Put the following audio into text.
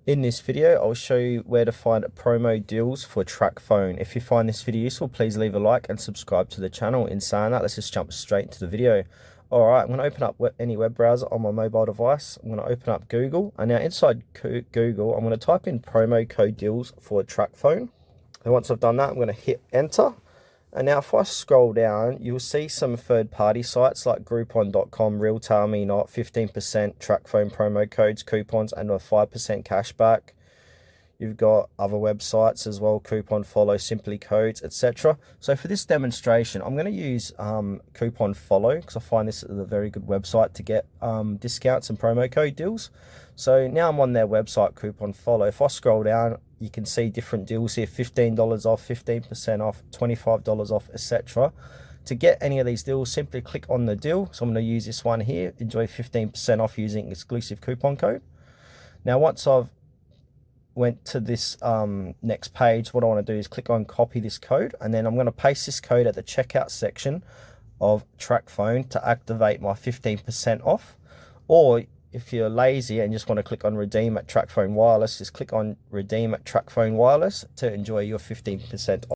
In this video, I'll show you where to find promo deals for Tracfone. If you find this video useful, please leave a like and subscribe to the channel. In saying that, let's just jump straight into the video. Alright, I'm going to open up any web browser on my mobile device. I'm going to open up Google. And now inside Google, I'm going to type in promo code deals for Tracfone. And once I've done that, I'm going to hit enter. And now if I scroll down, you'll see some third-party sites like Groupon.com, Realtor, Me Not, 15% Tracfone promo codes, coupons, and a 5% cashback. You've got other websites as well, Coupon Follow, Simply Codes, etc. So for this demonstration, I'm going to use Coupon Follow because I find this is a very good website to get discounts and promo code deals. So now I'm on their website, Coupon Follow. If I scroll down, you can see different deals here, $15 off, 15% off, $25 off, etc. To get any of these deals, simply click on the deal. So I'm going to use this one here, enjoy 15% off using exclusive coupon code. Now, once I've went to this next page, what I want to do is click on copy this code, and then I'm going to paste this code at the checkout section of Tracfone to activate my 15% off. Or if you're lazy and just want to click on redeem at Tracfone Wireless, just click on redeem at Tracfone Wireless to enjoy your 15% off.